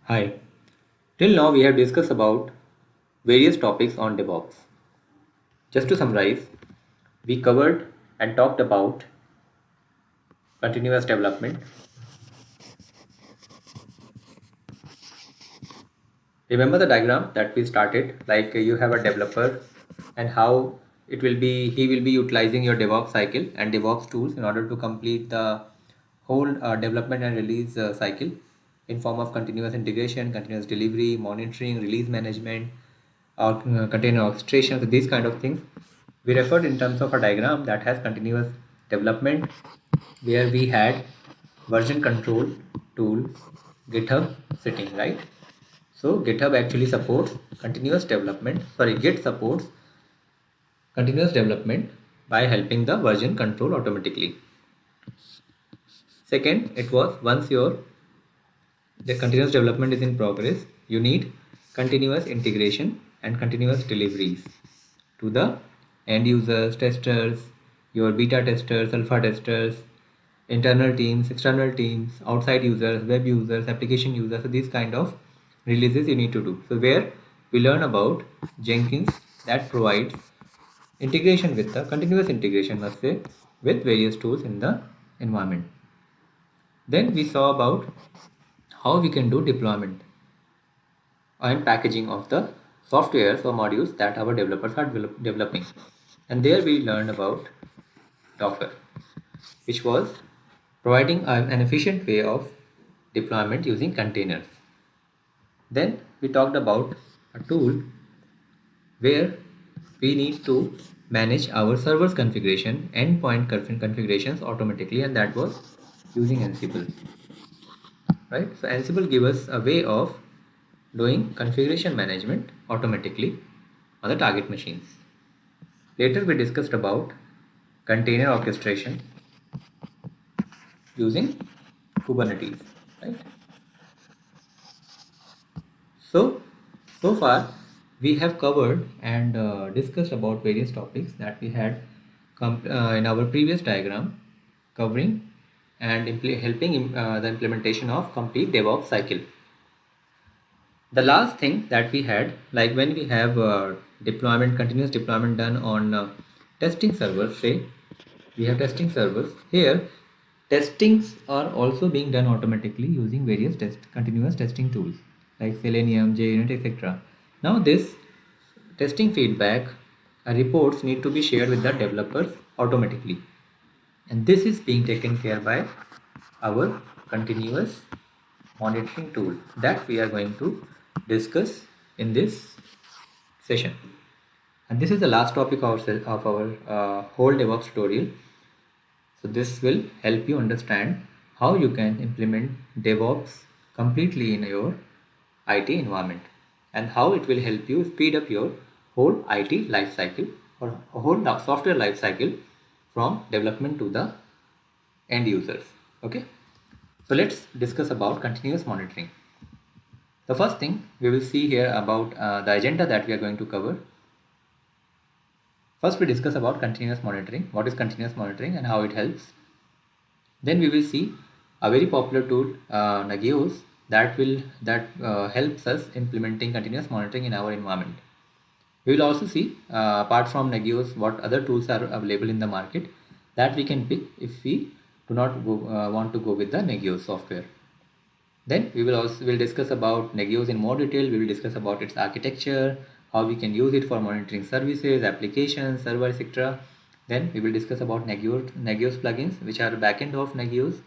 Hi. Till now we have discussed about various topics on DevOps. Just to summarize, we covered and talked about continuous development. Remember the diagram that we started, like you have a developer and how he will be utilizing your DevOps cycle and DevOps tools in order to complete the whole development and release cycle in form of continuous integration, continuous delivery, monitoring, release management, or container orchestration. So these kind of things we referred in terms of a diagram that has continuous development, where we had version control tool GitHub sitting, right? So GitHub actually supports continuous development. Sorry, Git supports continuous development by helping the version control automatically. Second, it was once your the continuous development is in progress, you need continuous integration and continuous deliveries to the end users, testers, your beta testers, alpha testers, internal teams, external teams, outside users, web users, application users. So these kind of releases you need to do. So where we learn about Jenkins that provides integration with the continuous integration, must say, with various tools in the environment. Then we saw about how we can do deployment and packaging of the softwares or modules that our developers are developing. And there we learned about Docker, which was providing an efficient way of deployment using containers. Then we talked about a tool where we need to manage our server's configuration, endpoint configurations automatically, and that was using Ansible, right? So Ansible gives us a way of doing configuration management automatically on the target machines. Later we discussed about container orchestration using Kubernetes, right? So far we have covered and discussed about various topics that we had in our previous diagram, covering and helping the implementation of complete DevOps cycle. The last thing that we had, like when we have continuous deployment done on testing servers, say we have testing servers here, testings are also being done automatically using various continuous testing tools like Selenium, JUnit, etc. Now this testing feedback reports need to be shared with the developers automatically, and this is being taken care by our continuous monitoring tool that we are going to discuss in this session. And this is the last topic of our whole DevOps tutorial. So this will help you understand how you can implement DevOps completely in your IT environment and how it will help you speed up your whole IT life cycle or whole software life cycle from development to the end users. Okay. So let's discuss about continuous monitoring. The first thing we will see here about the agenda that we are going to cover. First we discuss about continuous monitoring, what is continuous monitoring and how it helps. Then we will see a very popular tool, Nagios, that helps us implementing continuous monitoring in our environment. We will also see, apart from Nagios, what other tools are available in the market that we can pick if we do not want to go with the Nagios software. Then we will discuss about Nagios in more detail. We will discuss about its architecture, how we can use it for monitoring services, applications, server, etc. Then we will discuss about Nagios plugins, which are backend of Nagios.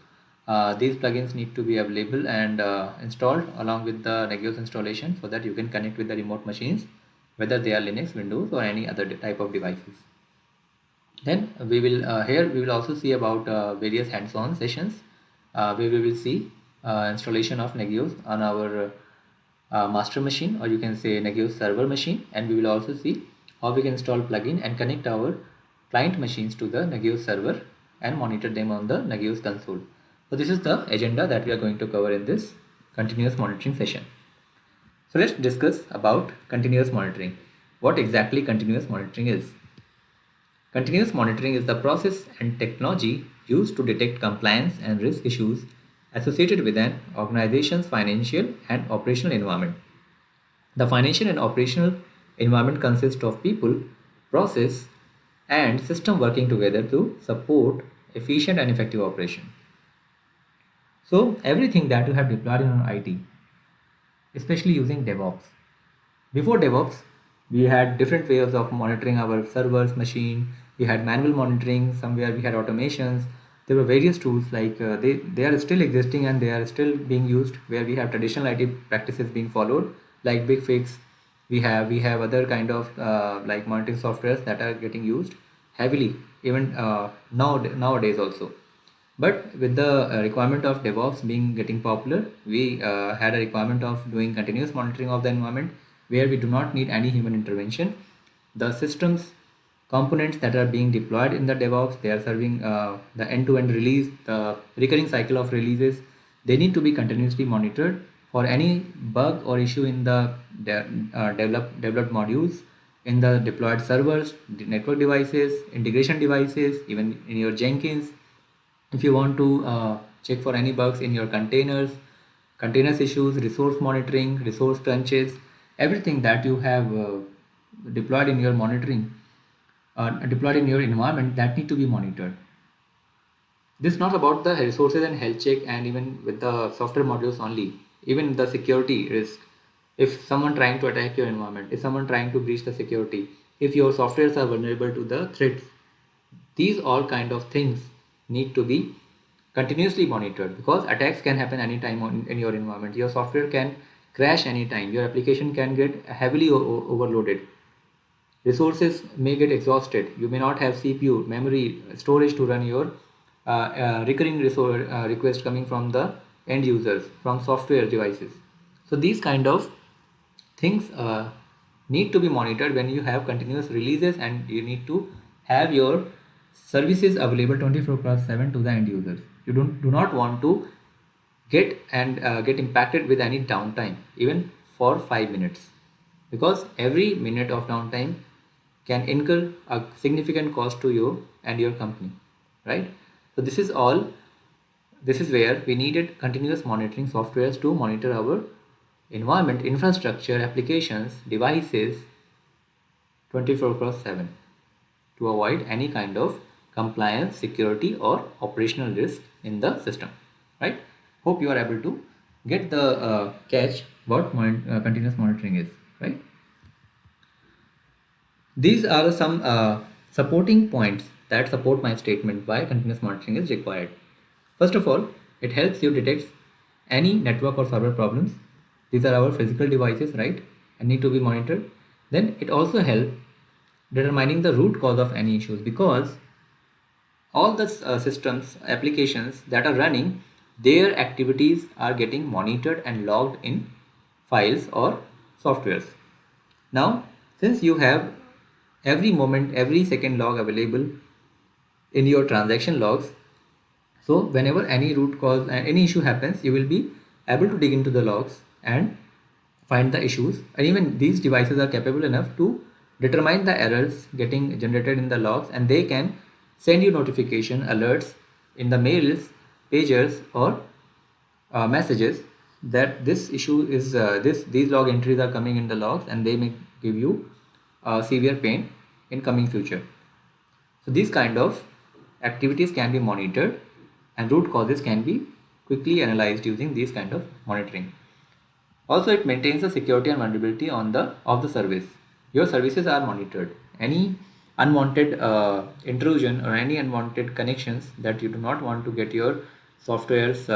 These plugins need to be available and installed along with the Nagios installation so that you can connect with the remote machines, whether they are Linux, Windows, or any other type of devices. Then we will here we will also see about various hands-on sessions where we will see installation of Nagios on our master machine, or you can say Nagios server machine, and we will also see how we can install plugin and connect our client machines to the Nagios server and monitor them on the Nagios console. So this is the agenda that we are going to cover in this continuous monitoring session. So let's discuss about continuous monitoring. What exactly continuous monitoring is? Continuous monitoring is the process and technology used to detect compliance and risk issues associated with an organization's financial and operational environment. The financial and operational environment consists of people, process, and system working together to support efficient and effective operation. So everything that you have deployed in an IT, especially using DevOps. Before DevOps, we had different ways of monitoring our servers, machine. We had manual monitoring. Somewhere we had automations. There were various tools like they are still existing and they are still being used. Where we have traditional IT practices being followed, like BigFix. We have other kind of like monitoring softwares that are getting used heavily even nowadays also. But with the requirement of DevOps being getting popular, we had a requirement of doing continuous monitoring of the environment where we do not need any human intervention. The systems components that are being deployed in the DevOps, they are serving the end-to-end release, the recurring cycle of releases. They need to be continuously monitored for any bug or issue in the developed modules, in the deployed servers, the network devices, integration devices, even in your Jenkins. If you want to check for any bugs in your containers issues, resource monitoring, resource crunches, everything that you have deployed in your monitoring, deployed in your environment, that need to be monitored. This is not about the resources and health check and even with the software modules only, even the security risk. If someone trying to attack your environment, if someone trying to breach the security, if your softwares are vulnerable to the threats, these all kind of things need to be continuously monitored because attacks can happen anytime in your environment. Your software can crash anytime. Your application can get heavily overloaded. Resources may get exhausted. You may not have CPU, memory, storage to run your recurring resource request coming from the end users, from software devices. So these kind of things need to be monitored when you have continuous releases and you need to have your services available 24/7 to the end users. You do not want to get impacted with any downtime even for 5 minutes, because every minute of downtime can incur a significant cost to you and your company, right? So this is where we needed continuous monitoring softwares to monitor our environment, infrastructure, applications, devices 24/7 to avoid any kind of compliance, security, or operational risk in the system, right? Hope you are able to get the catch what continuous monitoring is, right? These are some supporting points that support my statement why continuous monitoring is required. First of all, it helps you detect any network or server problems. These are our physical devices, right? And need to be monitored. Then it also helps determining the root cause of any issues, because all the systems, applications that are running, their activities are getting monitored and logged in files or softwares. Now, since you have every moment, every second log available in your transaction logs, so whenever any root cause and any issue happens, you will be able to dig into the logs and find the issues. And even these devices are capable enough to determine the errors getting generated in the logs, and they can send you notification alerts in the mails, pagers, or messages that this issue is these log entries are coming in the logs and they may give you severe pain in coming future. So these kind of activities can be monitored and root causes can be quickly analyzed using these kind of monitoring. Also, it maintains the security and vulnerability of the service. Your services are monitored. Any unwanted intrusion or any unwanted connections that you do not want to get your softwares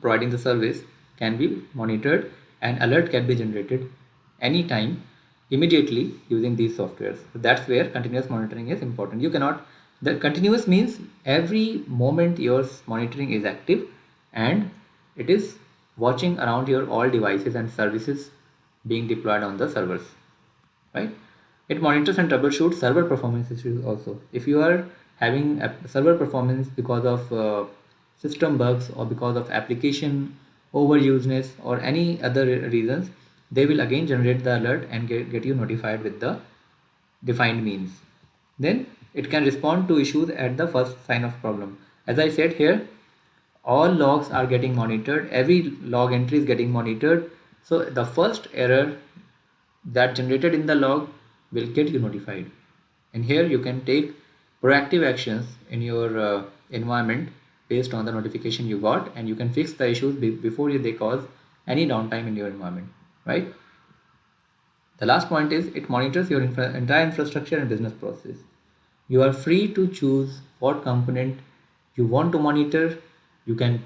providing the service can be monitored, and alert can be generated anytime immediately using these softwares. So that's where continuous monitoring is important. You cannot, the continuous means every moment your monitoring is active and it is watching around your all devices and services being deployed on the servers, right? It monitors and troubleshoots server performance issues also. If you are having a server performance because of system bugs or because of application overuseness or any other reasons, they will again generate the alert and get you notified with the defined means. Then it can respond to issues at the first sign of problem. As I said here, all logs are getting monitored, every log entry is getting monitored. So the first error that generated in the log will get you notified, and here you can take proactive actions in your environment based on the notification you got, and you can fix the issues before they cause any downtime in your environment, right? The last point is it monitors your entire infrastructure and business process. You are free to choose what component you want to monitor. You can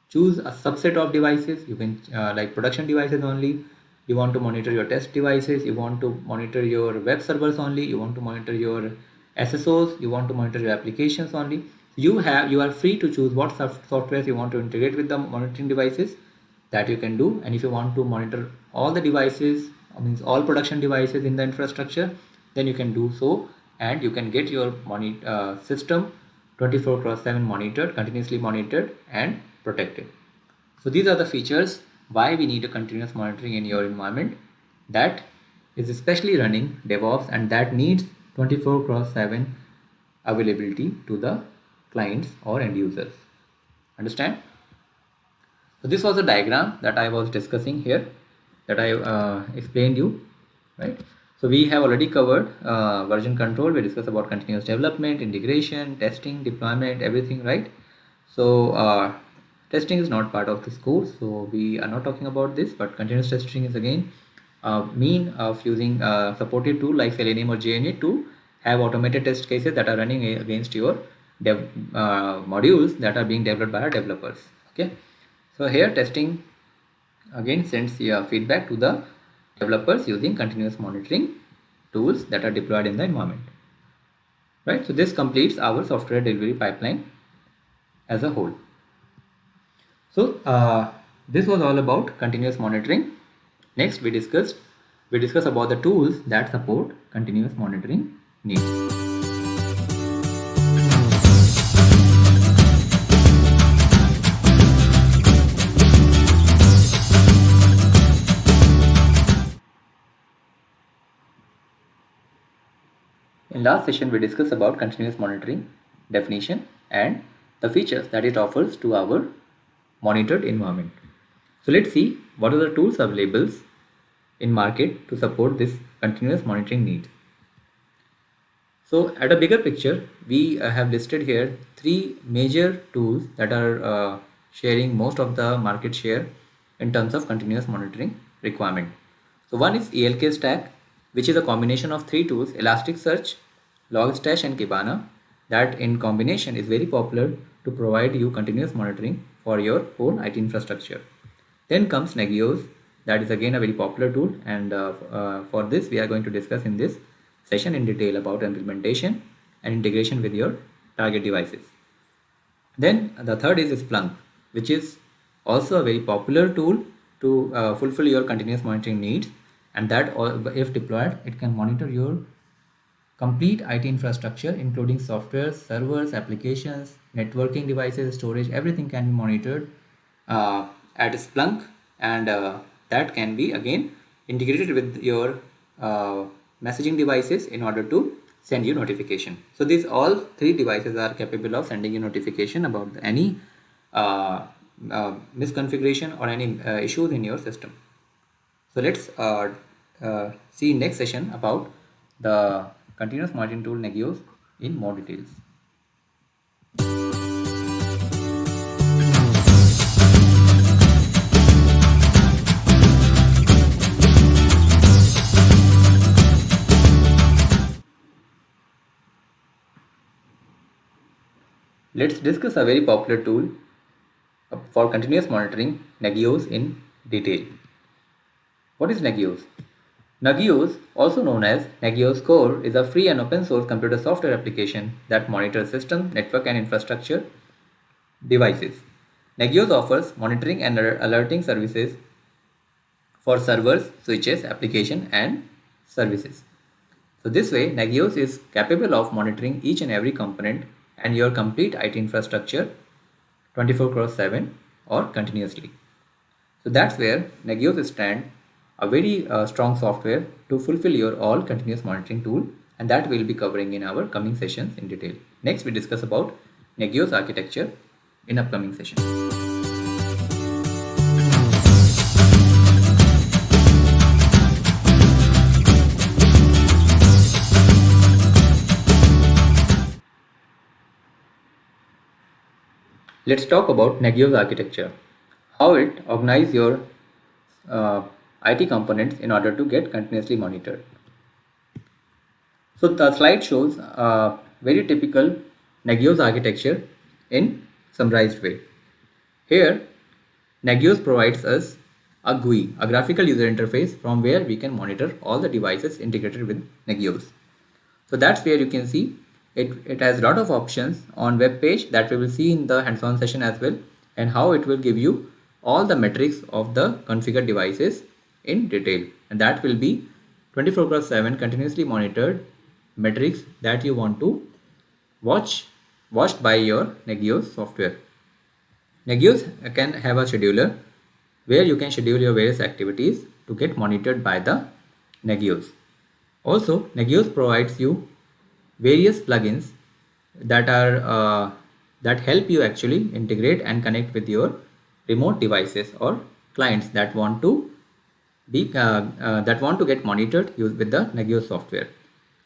choose a subset of devices. You can like production devices only. You want to monitor your test devices. You want to monitor your web servers only. You want to monitor your SSOs. You want to monitor your applications only. You are free to choose what software you want to integrate with the monitoring devices, that you can do. And if you want to monitor all the devices, means all production devices in the infrastructure, then you can do so, and you can get your system 24/7 monitored, continuously monitored and protected. So these are the features why we need a continuous monitoring in your environment that is especially running DevOps and that needs 24/7 availability to the clients or end users. Understand? So this was a diagram that I was discussing here, that I explained you, right? So we have already covered version control. We discussed about continuous development, integration, testing, deployment, everything, right? So testing is not part of this course, so we are not talking about this, but continuous testing is again a mean of using a supported tool like Selenium or JUnit to have automated test cases that are running against your modules that are being developed by our developers. Okay, so here testing again sends feedback to the developers using continuous monitoring tools that are deployed in the environment, right? So this completes our software delivery pipeline as a whole. So this was all about continuous monitoring. Next we discuss about the tools that support continuous monitoring needs. In last session, we discussed about continuous monitoring definition and the features that it offers to our monitored environment. So let's see what are the tools available in market to support this continuous monitoring needs. So at a bigger picture, we have listed here 3 major tools that are sharing most of the market share in terms of continuous monitoring requirement. So one is ELK Stack, which is a combination of 3 tools: Elasticsearch, Logstash and Kibana, that in combination is very popular to provide you continuous monitoring for your whole IT infrastructure. Then comes Nagios, that is again a very popular tool, and for this we are going to discuss in this session in detail about implementation and integration with your target devices. Then the third is Splunk, which is also a very popular tool to fulfill your continuous monitoring needs, and that if deployed, it can monitor your complete IT infrastructure, including software, servers, applications, networking devices, storage, everything can be monitored at Splunk, and that can be again integrated with your messaging devices in order to send you notification. So these all 3 devices are capable of sending you notification about any misconfiguration or any issues in your system. So let's see in next session about the continuous monitoring tool Nagios in more details. Let's discuss a very popular tool for continuous monitoring, Nagios, in detail. What is Nagios? Nagios, also known as Nagios Core, is a free and open source computer software application that monitors system, network and infrastructure devices. Nagios offers monitoring and alerting services for servers, switches, application and services. So this way, Nagios is capable of monitoring each and every component and your complete IT infrastructure 24/7 or continuously. So that's where Nagios stands a very strong software to fulfill your all continuous monitoring tool, and that we'll be covering in our coming sessions in detail. Next we discuss about Nagios architecture. in upcoming session. Let's talk about Nagios architecture, how it organizes your IT components in order to get continuously monitored. So the slide shows a very typical Nagios architecture in summarized way. Here, Nagios provides us a GUI, a graphical user interface, from where we can monitor all the devices integrated with Nagios. So that's where you can see it has a lot of options on web page that we will see in the hands-on session as well, and how it will give you all the metrics of the configured devices in detail, and that will be 24/7 continuously monitored metrics that you want to watched by your Nagios software. Nagios can have a scheduler where you can schedule your various activities to get monitored by the Nagios. Also, Nagios provides you various plugins that are that help you actually integrate and connect with your remote devices or clients that want to get monitored with the Nagios software.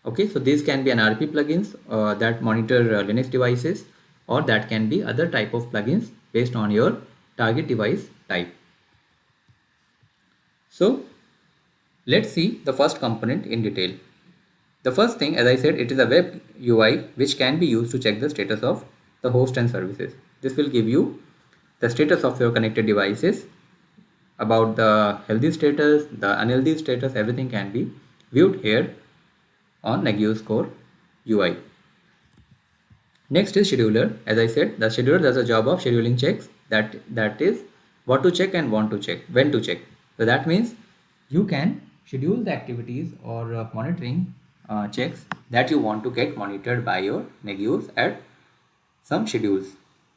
Okay, so these can be NRP plugins that monitor Linux devices, or that can be other type of plugins based on your target device type. So let's see the first component in detail. The first thing, as I said, it is a web UI which can be used to check the status of the host and services. This will give you the status of your connected devices, about the healthy status, the unhealthy status, everything can be viewed here on Nagios Core UI. Next is scheduler. As I said, the scheduler does a job of scheduling checks, that is what to check and when to check. So that means you can schedule the activities or monitoring checks that you want to get monitored by your Nagios at some schedules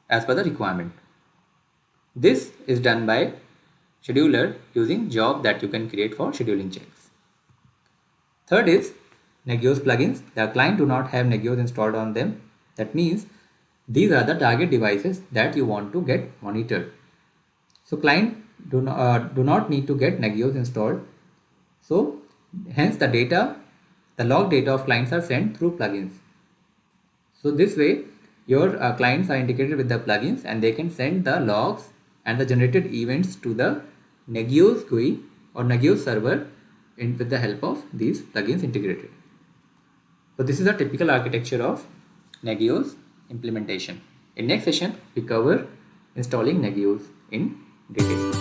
as per the requirement. This is done by scheduler using job that you can create for scheduling checks. Third is Nagios plugins. The client do not have Nagios installed on them. That means these are the target devices that you want to get monitored. So client do not need to get Nagios installed. So hence the log data of clients are sent through plugins. So this way your clients are integrated with the plugins, and they can send the logs and the generated events to the Nagios GUI or Nagios server with the help of these plugins integrated. So this is a typical architecture of Nagios implementation. In next session, we cover installing Nagios in detail.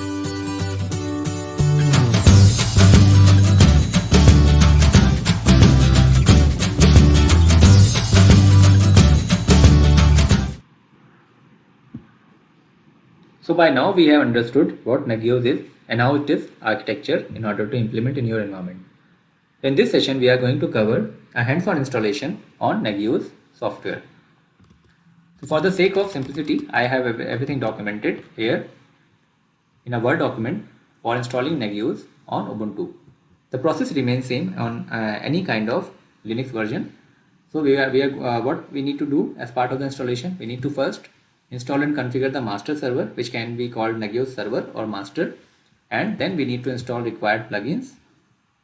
So by now we have understood what Nagios is and how it is architecture in order to implement in your environment. In this session, we are going to cover a hands-on installation on Nagios software. So for the sake of simplicity, I have everything documented here in a Word document for installing Nagios on Ubuntu. The process remains same on any kind of Linux version. So what we need to do as part of the installation, we need to first install and configure the master server, which can be called Nagios server or master, and then we need to install required plugins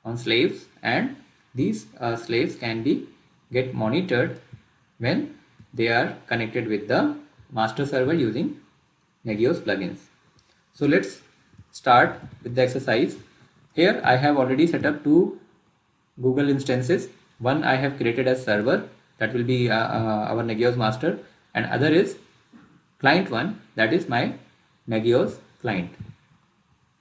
on slaves, and these slaves can be get monitored when they are connected with the master server using Nagios plugins. So let's start with the exercise. Here I have already set up two Google instances. One I have created as server, that will be our Nagios master, and other is client one, that is my Nagios client.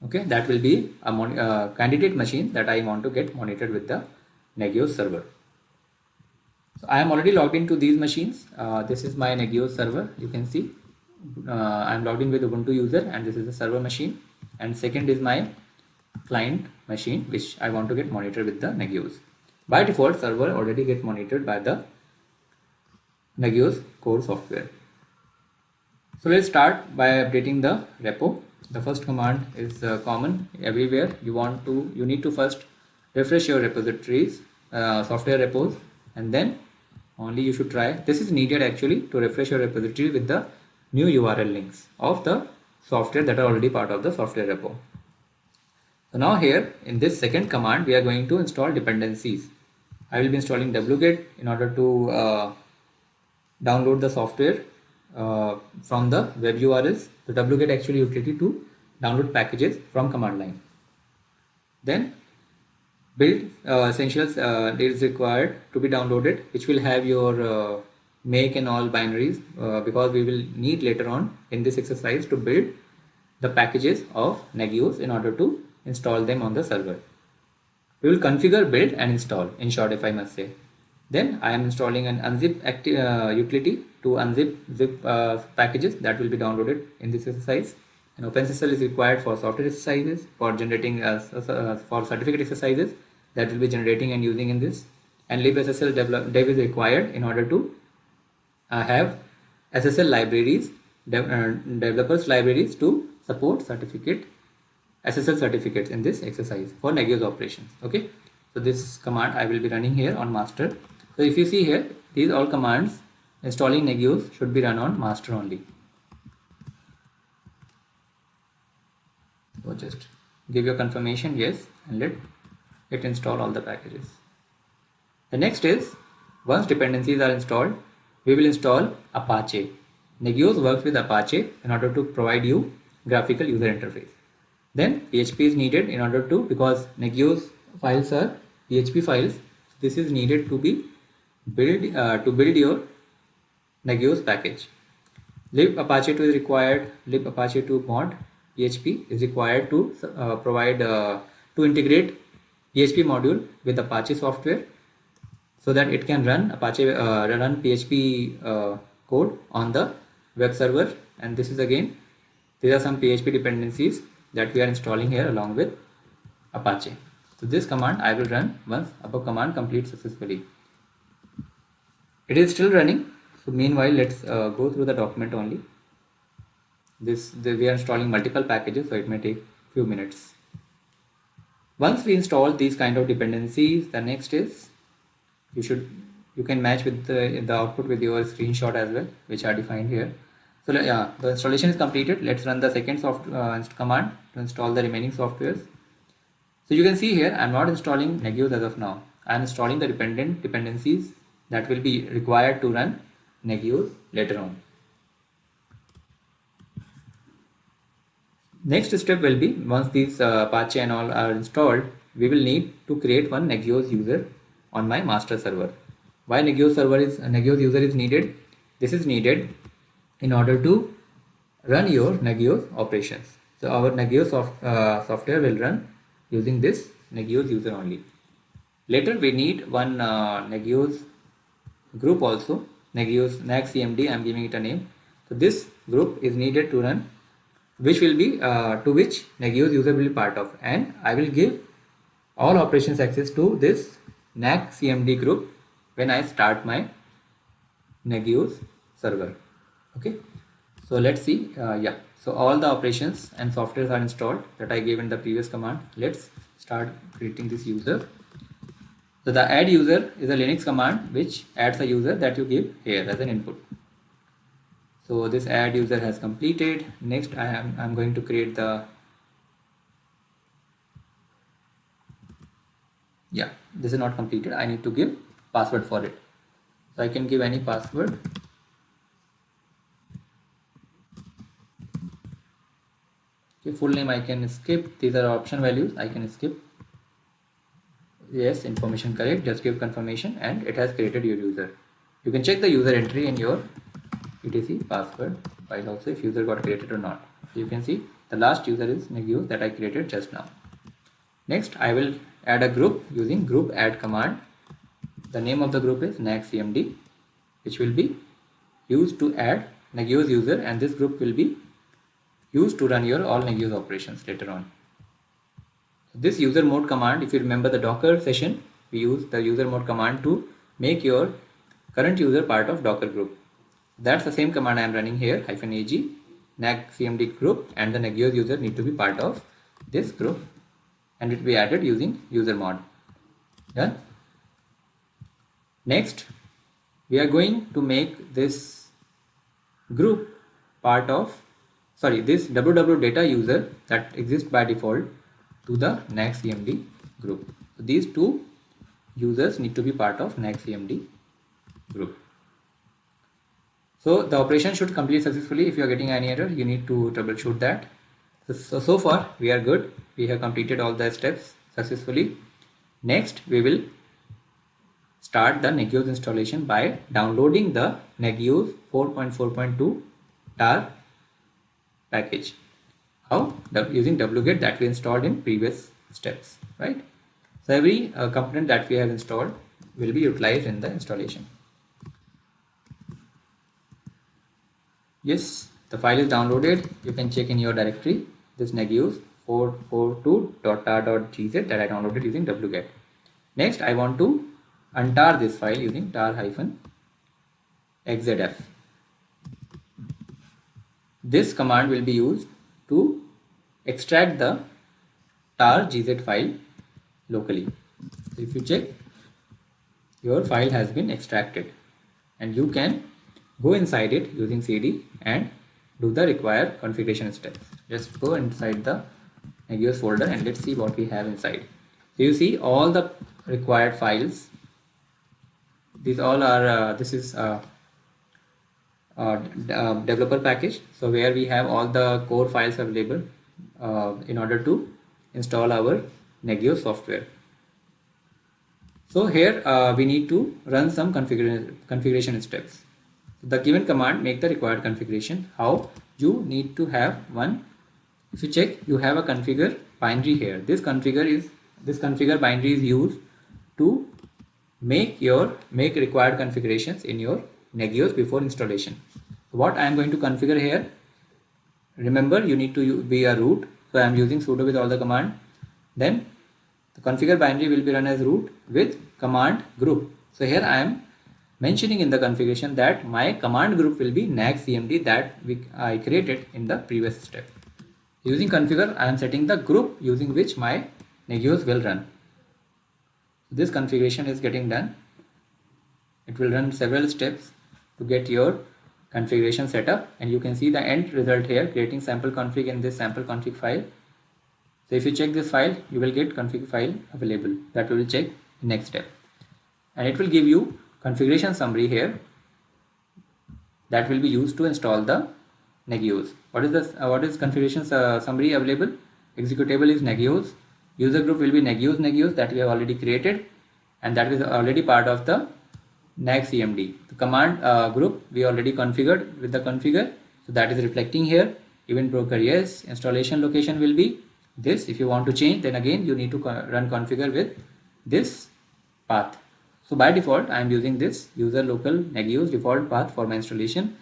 Okay, that will be a candidate machine that I want to get monitored with the Nagios server. So I am already logged into these machines. This is my Nagios server. You can see I am logged in with Ubuntu user, and this is the server machine. And second is my client machine, which I want to get monitored with the Nagios. By default, server already get monitored by the Nagios core software. So let's start by updating the repo. The first command is common everywhere. You need to first refresh your repositories, software repos, and then only you should try. This is needed actually to refresh your repository with the new URL links of the software that are already part of the software repo. So now here in this second command, we are going to install dependencies. I will be installing wget in order to download the software from the web URLs. The wget actually utility to download packages from command line. Then build essentials is required to be downloaded, which will have your make and all binaries because we will need later on in this exercise to build the packages of Nagios in order to install them on the server. We will configure, build and install, in short, if I must say. Then I am installing an unzip utility to unzip zip packages that will be downloaded in this exercise. And OpenSSL is required for software exercises, for generating for certificate exercises that will be generating and using in this. And libSSL dev is required in order to have SSL libraries, developers libraries to support SSL certificates in this exercise for Nagios operations. Okay, so this command I will be running here on master. So if you see here, these all commands installing Nagios should be run on master only. So just give your confirmation yes, and let it install all the packages. The next is, once dependencies are installed, we will install Apache. Nagios works with Apache in order to provide you graphical user interface. Then PHP is needed in order to, because Nagios files are PHP files, this is needed to be build your Nagios package. libapache2 is required. libapache2 mod PHP is required to provide to integrate PHP module with Apache software so that it can run run PHP code on the web server. And this is again, these are some PHP dependencies that we are installing here along with Apache. So this command I will run once above command completes successfully. It is still running. So meanwhile, let's go through the document only. We are installing multiple packages, so it may take few minutes. Once we install these kind of dependencies, the next is you can match with the output with your screenshot as well, which are defined here. So yeah, the installation is completed. Let's run the second command to install the remaining softwares. So you can see here, I'm not installing Nagios as of now. I'm installing the dependencies that will be required to run Nagios later on. Next step will be, once these Apache and all are installed, we will need to create one Nagios user on my master server. Why Nagios user is needed? This is needed in order to run your Nagios operations. So our Nagios software will run using this Nagios user only. Later we need one Nagios group also, Nagios NAG-CMD, I am giving it a name. So this group is needed to run, which will be to which Nagios user will be part of, and I will give all operations access to this NAG-CMD group when I start my Nagios server. Okay, so let's see. Yeah, so all the operations and softwares are installed that I gave in the previous command. Let's start creating this user. So the add user is a Linux command which adds a user that you give here as an input. So this add user has completed. Next I'm going to create the, yeah, this is not completed. I need to give password for it. So I can give any password. Okay, full name I can skip. These are option values. I can skip. Yes, information correct. Just give confirmation and it has created your user. You can check the user entry in your etc password file also if user got created or not. So you can see the last user is Nagios that I created just now. Next I will add a group using group add command. The name of the group is NAG-CMD, which will be used to add Nagios user, and this group will be used to run your all Nagios operations later on. This user mode command, if you remember the Docker session, we use the user mode command to make your current user part of Docker group. That's the same command I am running here, -ag NAG-CMD group, and the Nagios user need to be part of this group and it will be added using user mod. Done. Next we are going to make this group part of, sorry, this www data user that exists by default to the NACS CMD group. So these two users need to be part of NACS CMD group. So the operation should complete successfully. If you are getting any error, you need to troubleshoot that. So far we are good. We have completed all the steps successfully. Next we will start the Nagios installation by downloading the Nagios 4.4.2 tar package. How? Using wget that we installed in previous steps, right? So every component that we have installed will be utilized in the installation. Yes, the file is downloaded. You can check in your directory this Nagios 442.tar.gz that I downloaded using wget. Next, I want to untar this file using tar-xzf. This command will be used to extract the tar.gz file locally. So if you check, your file has been extracted and you can go inside it using cd and do the required configuration steps. Just go inside the Nagios folder and let's see what we have inside. So you see all the required files. These all are this is developer package, so where we have all the core files available in order to install our Nagios software. So here we need to run some configuration steps. The given command make the required configuration. How? You need to have one. If you check, you have a configure binary here. This configure binary is used to make required configurations in your Nagios before installation. What I am going to configure here, remember you need to be a root, so I am using sudo with all the command. Then the configure binary will be run as root with command group. So here I am mentioning in the configuration that my command group will be NACS CMD that I created in the previous step. Using configure, I am setting the group using which my Nagios will run. This configuration is getting done. It will run several steps to get your configuration set up, and you can see the end result here, creating sample config in this sample config file. So if you check this file, you will get config file available that we will check in next step, and it will give you configuration summary here that will be used to install the Nagios. What is configuration summary available? Executable is Nagios. User group will be Nagios that we have already created, and that is already part of the NACS CMD. The command group we already configured with the configure, so that is reflecting here. Event broker, yes. Installation location will be this. If you want to change, then again you need to run configure with this path. So by default I am using this user local Nagios default path for my installation.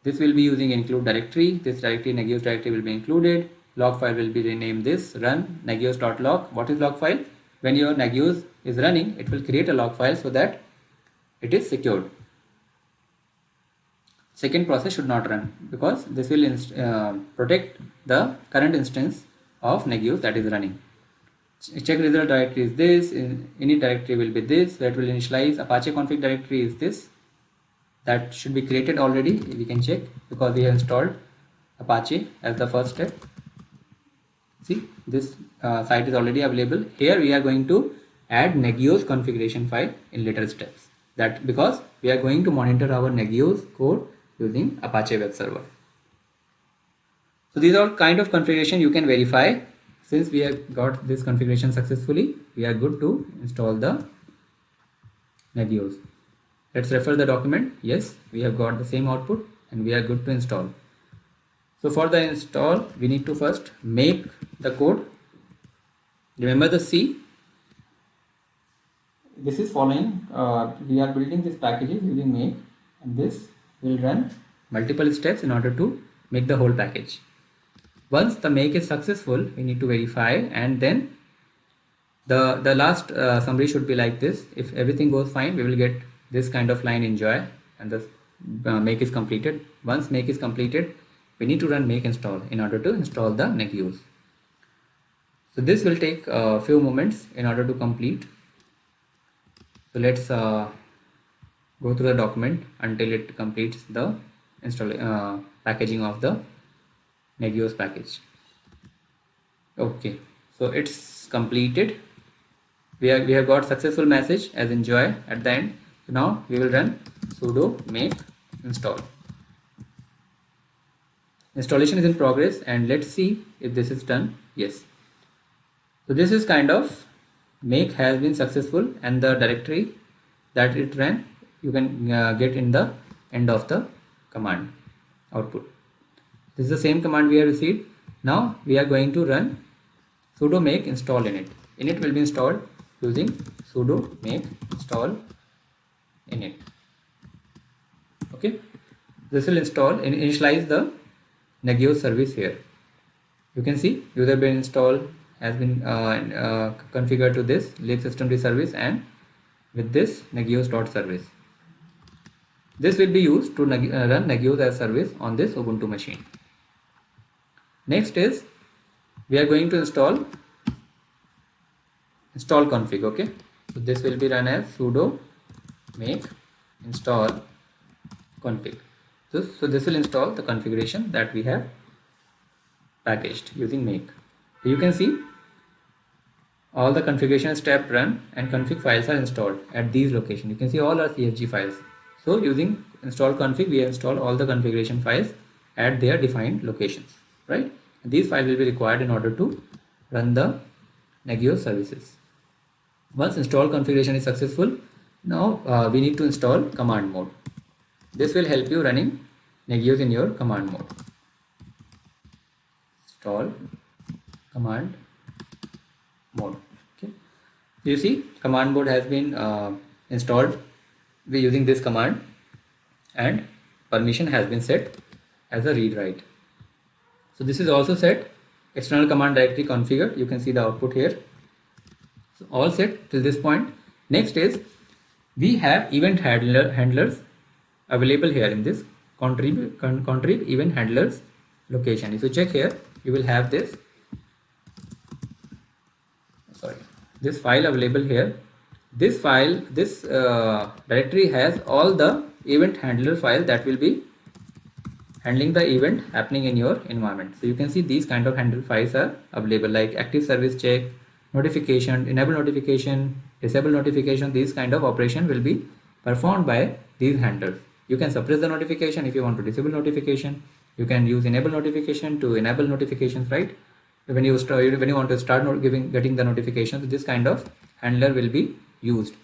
This will be using include directory. This directory, Nagios directory, will be included. Log file will be renamed this run nagios.log. What is log file? When your Nagios is running, it will create a log file so that it is secured. Second process should not run because this will protect the current instance of Nagios that is running. Check result directory is this. Init directory will be this. That will initialize. Apache config directory is this. That should be created already. We can check because we have installed Apache as the first step. See, this site is already available. Here we are going to add Nagios configuration file in later steps. That because we are going to monitor our Nagios code using Apache web server. So these are kind of configuration you can verify. Since we have got this configuration successfully, we are good to install the Nagios. Let's refer the document. Yes, we have got the same output and we are good to install. So for the install, we need to first make the code. Remember the C. This is following. We are building this packages using make, and this will run multiple steps in order to make the whole package. Once the make is successful, we need to verify, and then the last summary should be like this. If everything goes fine, we will get this kind of line enjoy, and the make is completed. Once make is completed, we need to run make install in order to install the Nagios. So this will take a few moments in order to complete. So let's go through the document until it completes the packaging of the Nagios package. Okay, so it's completed. We have got successful message as enjoy at the end. So now we will run sudo make install. Installation is in progress, and let's see if this is done. Yes. So this is kind of make has been successful, and the directory that it ran you can get in the end of the command output. This is the same command we have received. Now we are going to run sudo make install init. Init will be installed using sudo make install init. Okay, this will initialize the Nagios service here. You can see user bin install has been configured to this libsystemd service, and with this nagios.service. This will be used to run Nagios as service on this Ubuntu machine. Next is we are going to install config. Okay, so this will be run as sudo make install config. So this will install the configuration that we have packaged using make. So you can see all the configuration step run and config files are installed at these locations. You can see all our CFG files. So using install config, we install all the configuration files at their defined locations, right? And these files will be required in order to run the Nagios services. Once install configuration is successful, now we need to install command mode. This will help you running Nagios in your command mode. Install command mode. Okay, you see command mode has been installed. We using this command, and permission has been set as a read write. So this is also set. External command directory configured. You can see the output here. So all set till this point. Next is we have event handlers available here in this contrib event handlers location. If you check here, you will have this file available here. This file, this directory has all the event handler files that will be handling the event happening in your environment. So you can see these kind of handle files are available, like active service check, notification, enable notification, disable notification. These kind of operation will be performed by these handlers. You can suppress the notification if you want to disable notification. You can use enable notification to enable notifications, right? When you want to start getting the notifications, this kind of handler will be used.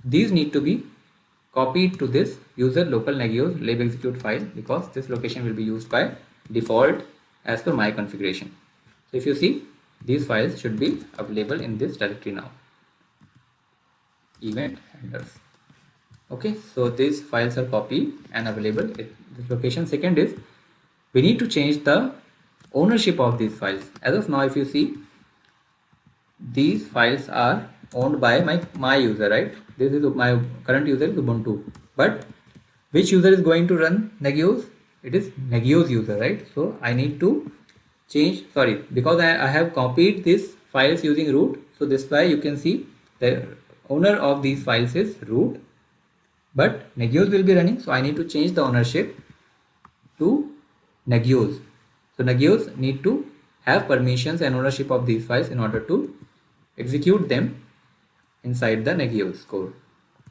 These need to be copied to this user local Nagios lib execute file, because this location will be used by default as per my configuration. So if you see, these files should be available in this directory now. Event handlers. Okay, so these files are copied and available at this location. Second is we need to change the ownership of these files. As of now, if you see, these files are owned by my user, right? This is my current user is Ubuntu, but which user is going to run Nagios? It is Nagios user, right? So I need to change, because I have copied these files using root. So this way you can see the owner of these files is root, but Nagios will be running. So I need to change the ownership to Nagios. So Nagios need to have permissions and ownership of these files in order to execute them inside the Nagios code.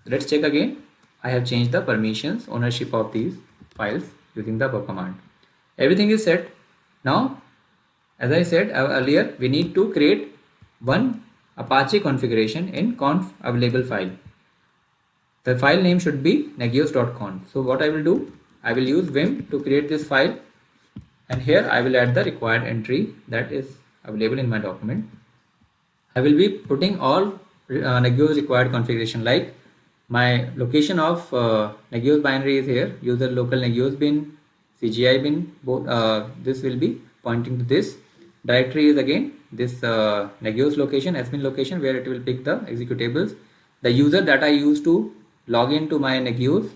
Let's check again. I have changed the permissions, ownership of these files using the above command. Everything is set. Now, as I said earlier, we need to create one Apache configuration in conf available file. The file name should be nagios.conf. So what I will do, I will use vim to create this file, and here I will add the required entry that is available in my document. I will be putting all Nagios required configuration, like my location of Nagios binary is here, user local Nagios bin, CGI bin, both this will be pointing to this. Directory is again this Nagios location, admin location, where it will pick the executables. The user that I use to log into my Nagios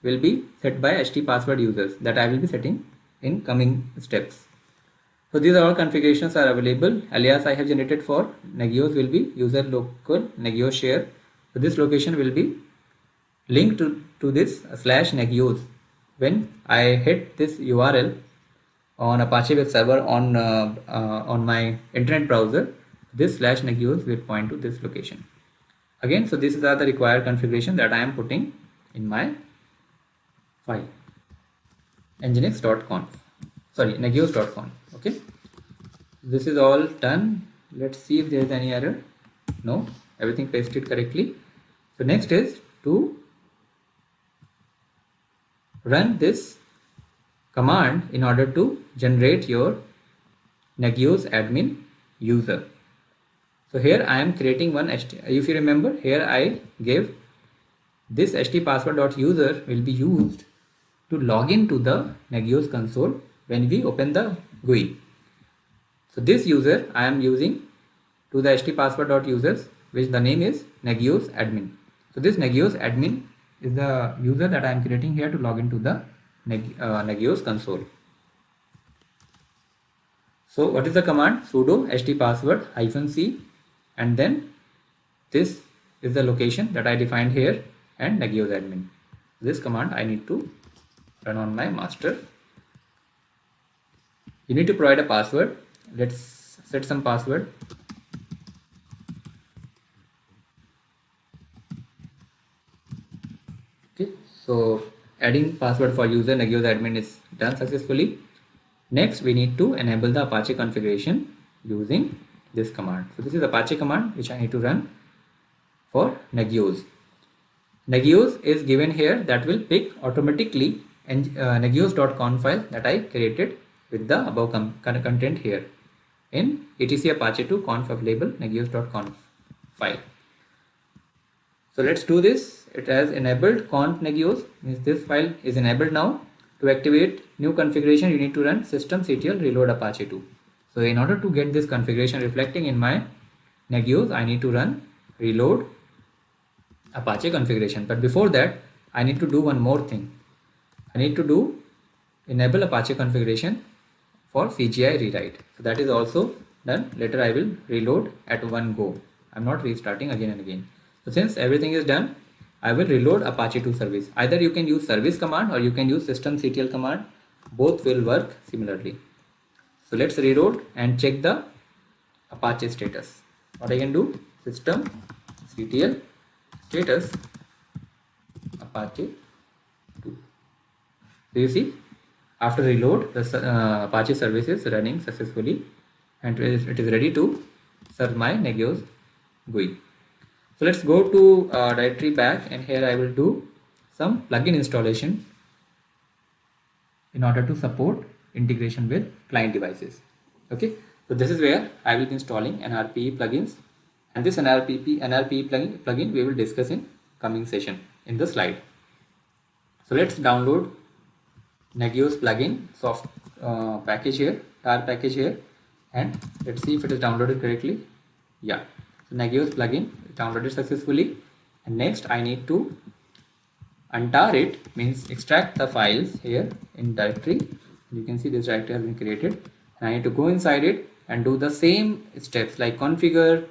will be set by HT password users that I will be setting in coming steps. So these are all configurations are available. Alias I have generated for Nagios will be user local Nagios share. So this location will be linked to this /Nagios. When I hit this URL, on Apache web server on my internet browser, this /negios will point to this location. Again, so these are the required configuration that I am putting in my file nginx.conf, sorry, negios.conf. Okay, this is all done. Let's see if there is any error. No, everything pasted correctly. So next is to run this command in order to generate your Negios admin user. So here I am creating one if you remember, here I gave this htpassword.user will be used to log into the Negios console when we open the GUI. So this user I am using to the htpassword.users, which the name is Negios admin. So this Negios admin is the user that I am creating here to log into the Negios console. So what is the command? Sudo htpassword -c, and then this is the location that I defined here, and Negios admin. This command I need to run on my master. You need to provide a password. Let's set some password. Okay, so adding password for user Negios admin is done successfully. Next, we need to enable the Apache configuration using this command. So this is Apache command which I need to run for Negios. Negios is given here, that will pick automatically negios.conf file that I created with the above content here in etc apache 2 conf available negios.conf file. So let's do this. It has enabled conf negios, means this file is enabled now. To activate new configuration, you need to run systemctl reload apache 2. So in order to get this configuration reflecting in my Negios, I need to run reload apache configuration. But before that, I need to do one more thing. I need to enable apache configuration for CGI rewrite. So that is also done. Later I will reload at one go. I'm not restarting again and again. So since everything is done, I will reload Apache 2 service. Either you can use service command or you can use systemctl command. Both will work similarly. So let's reload and check the Apache status. What I can do? Systemctl status Apache 2. So you see, after reload, the Apache service is running successfully and it is ready to serve my Negios GUI. So let's go to directory back, and here I will do some plugin installation in order to support integration with client devices. Okay, so this is where I will be installing NRPE plugins, and this NRPE plugin we will discuss in coming session in the slide. So let's download Negios plugin soft package here, tar package here, and let's see if it is downloaded correctly. Yeah. So Negios plugin is downloaded successfully, and next I need to untar it, means extract the files here in directory. You can see this directory has been created, and I need to go inside it and do the same steps like configure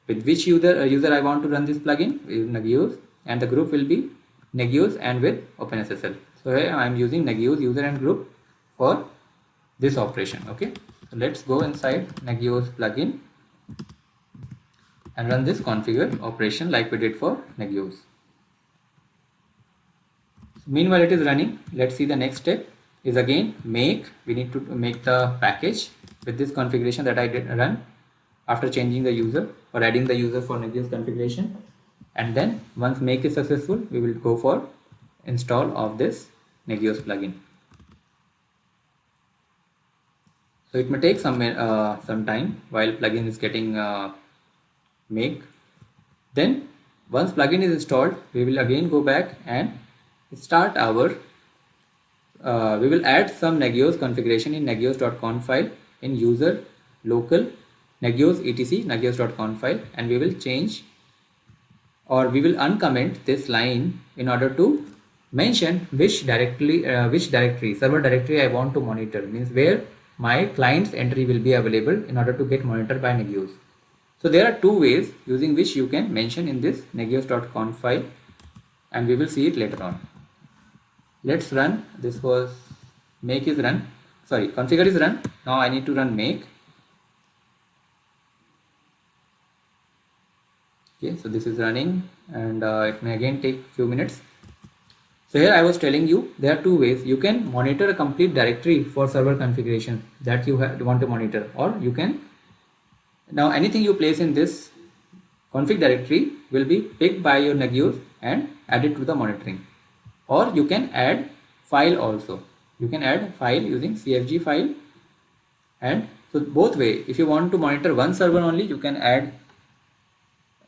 with which user I want to run this plugin with Negios, and the group will be Negios and with OpenSSL. So here I am using Negios user and group for this operation. Okay, so let's go inside Negios plugin and run this configure operation like we did for Negios. Meanwhile it is running. Let's see the next step is again make. We need to make the package with this configuration that I did run after changing the user or adding the user for Negios configuration. And then once make is successful, we will go for install of this Negios plugin. So it may take some time while plugin is getting make. Then once plugin is installed, we will again go back and start our we will add some Negios configuration in negios.conf file in user local Negios etc negios.conf file, and we will change or we will uncomment this line in order to mention which directory server directory I want to monitor, means where my client's entry will be available in order to get monitored by Negios. So there are two ways using which you can mention in this negios.conf file, and we will see it later on. Let's run. This was make is run. sorry, configure is run. Now I need to run make. Okay, so this is running, and it may again take few minutes. So here I was telling you there are two ways. You can monitor a complete directory for server configuration that you want to monitor, or you can, now anything you place in this config directory will be picked by your Nagios and added to the monitoring. Or you can add file also. You can add file using CFG file. And so both way, if you want to monitor one server only, you can add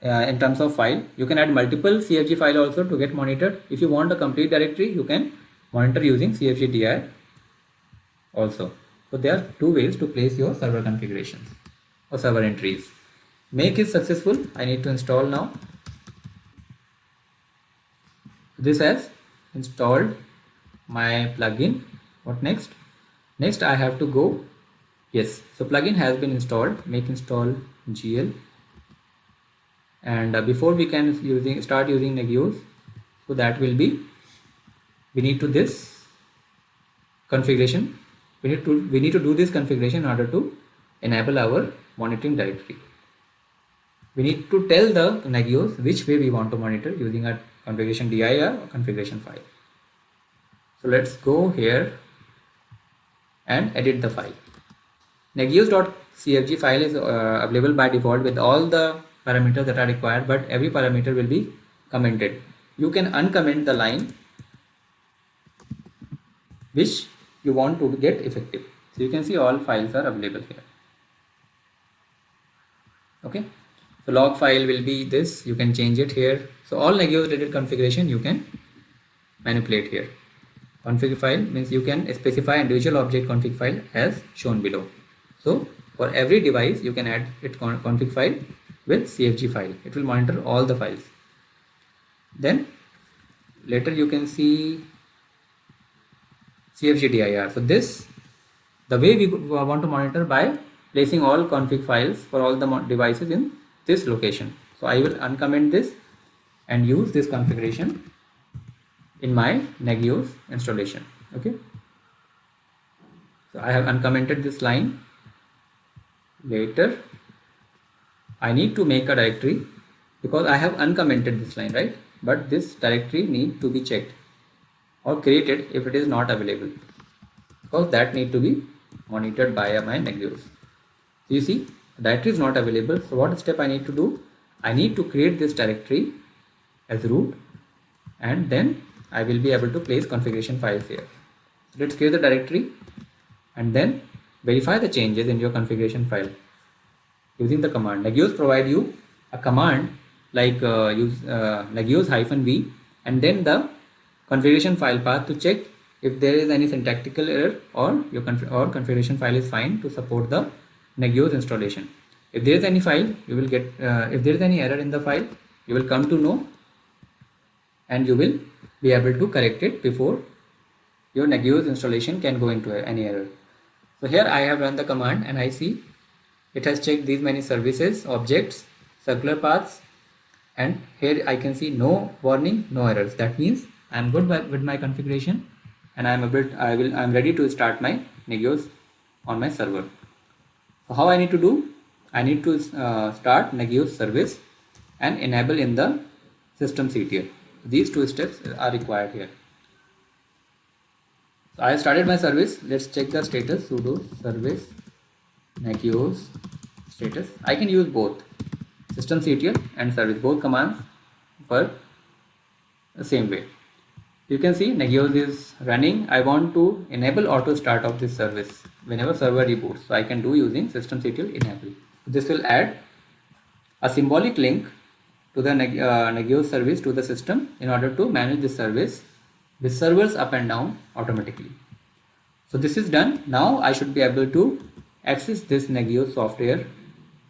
in terms of file. You can add multiple CFG file also to get monitored. If you want a complete directory, you can monitor using CFG DI also. So there are two ways to place your server configurations or server entries. Make is successful. I need to install now. This has installed my plugin. What next? Next I have to go. Yes, so plugin has been installed. Make install GL. And before we can start using Nagios, so that will be, we need to this configuration. We need to do this configuration in order to enable our monitoring directory. We need to tell the Nagios which way we want to monitor using a configuration dir or configuration file. So let's go here and edit the file. Nagios.cfg file is available by default with all the parameters that are required, but every parameter will be commented. You can uncomment the line which you want to get effective. So you can see all files are available here. Okay, so log file will be this. You can change it here. So all Nagios related configuration you can manipulate here. Config file means you can specify individual object config file as shown below. So for every device you can add it config file with CFG file. It will monitor all the files. Then later you can see CFG dir. So this, the way we want to monitor by placing all config files for all the devices in this location. So I will uncomment this and use this configuration in my Nagios installation. Okay, so I have uncommented this line. Later I need to make a directory because I have uncommented this line, right? But this directory need to be checked or created if it is not available, because that need to be monitored by my Nagios. So you see, the directory is not available. So what step I need to do? I need to create this directory as root, and then I will be able to place configuration files here. So let's create the directory and then verify the changes in your configuration file using the command. Nagios provide you a command like use Nagios-v and then the configuration file path to check if there is any syntactical error or your configuration file is fine to support the Nagios installation. If there is any file, you will get if there is any error in the file, you will come to know and you will be able to correct it before your Nagios installation can go into any error. So here I have run the command and I see it has checked these many services, objects, circular paths, and here I can see no warning, no errors. That means I am good with my configuration and I am ready to start my Nagios on my server. So how I need to do? I need to start Nagios service and enable in the systemctl. These two steps are required here. So I have started my service. Let's check the status. Sudo service Nagios status. I can use both systemctl and service, both commands for the same way. You can see Nagios is running. I want to enable auto start of this service whenever server reboots. So I can do using systemctl enable. This will add a symbolic link to the Nagios service to the system in order to manage this service with servers up and down automatically. So this is done. Now I should be able to access this Nagios software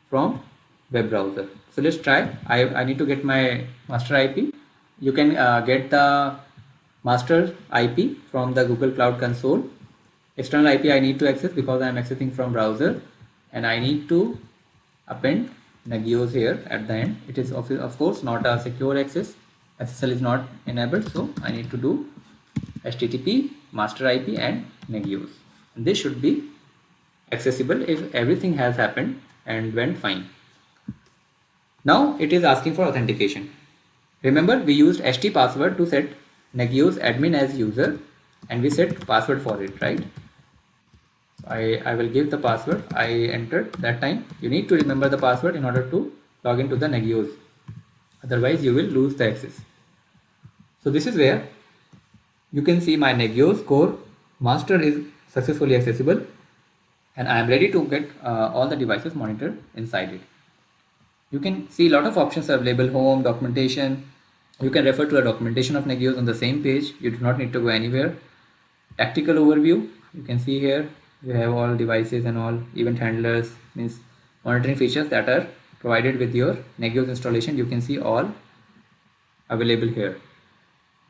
from web browser. So let's try. I need to get my master IP. You can get the master IP from the Google Cloud Console. External IP I need to access because I am accessing from browser, and I need to append Nagios here at the end. It is of course not a secure access. SSL is not enabled, so I need to do HTTP master IP and Nagios. And this should be accessible if everything has happened and went fine. Now it is asking for authentication. Remember, we used HT password to set Negios admin as user, and we set password for it, right? I will give the password I entered that time. You need to remember the password in order to log into the Negios. Otherwise, you will lose the access. So this is where you can see my Negios core master is successfully accessible, and I am ready to get all the devices monitored inside it. You can see a lot of options available: home, documentation. You can refer to the documentation of Negios on the same page. You do not need to go anywhere. Tactical overview. You can see here you have all devices and all event handlers, means monitoring features that are provided with your Negios installation. You can see all available here.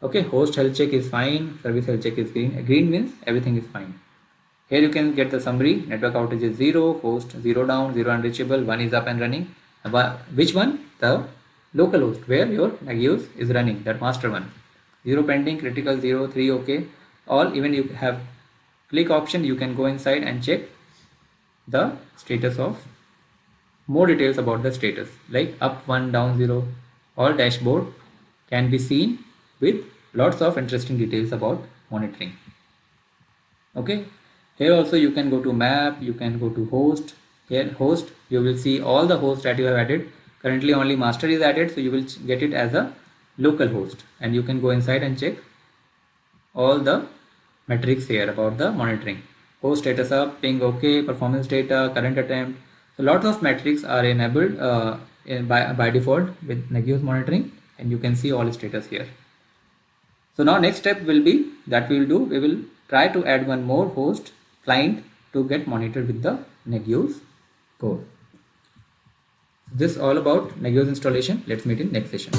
Okay, host health check is fine. Service health check is green. Green means everything is fine. Here you can get the summary. Network outage is 0, host 0 down, 0 unreachable, 1 is up and running. Which one? The local host where your Negios is running, that master one. 0 pending, critical 0, 3 okay. All, even you have click option, you can go inside and check the status of more details about the status, like up 1, down 0. All dashboard can be seen with lots of interesting details about monitoring. Okay, here also you can go to map, you can go to host. Here host, you will see all the hosts that you have added. Currently only master is added, so you will get it as a local host, and you can go inside and check all the metrics here about the monitoring. Host status up, ping okay, performance data, current attempt. So lots of metrics are enabled by default with Negios monitoring, and you can see all status here. So now next step will be that we will try to add one more host client to get monitored with the Negios core. This all about Negios installation. Let's meet in next session.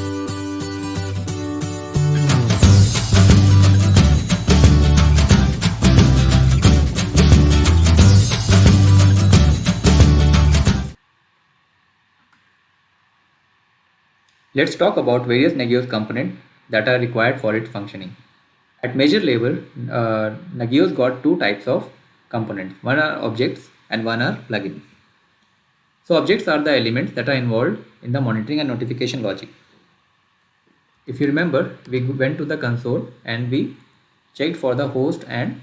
Let's talk about various Negios components that are required for its functioning. At major level, Negios got two types of components. One are objects and one are plugins. So objects are the elements that are involved in the monitoring and notification logic. If you remember, we went to the console and we checked for the host and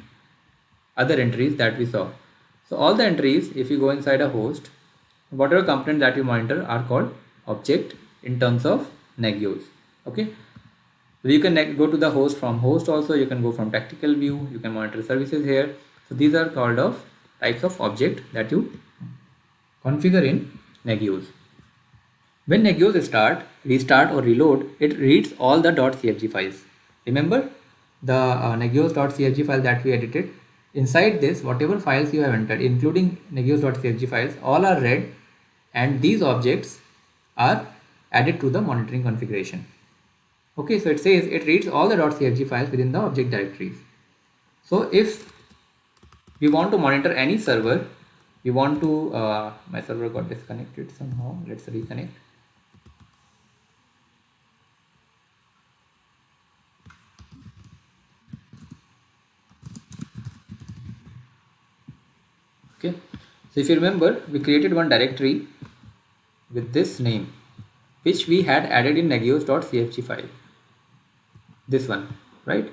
other entries that we saw. So all the entries, if you go inside a host, whatever component that you monitor are called object in terms of Negios. Okay, so you can go to the host from host also. You can go from tactical view. You can monitor services here. So these are called of types of object that you configure in Negios. When Negios restart or reload, it reads all the .cfg files. Remember the Negios.cfg file that we edited? Inside this, whatever files you have entered, including Negios.cfg files, all are read, and these objects are added to the monitoring configuration. Okay, so it says it reads all the .cfg files within the object directories. So if we want to monitor any server, we want to my server got disconnected somehow. Let's reconnect. Okay, so if you remember, we created one directory with this name, which we had added in Negios.cfg file. This one, right?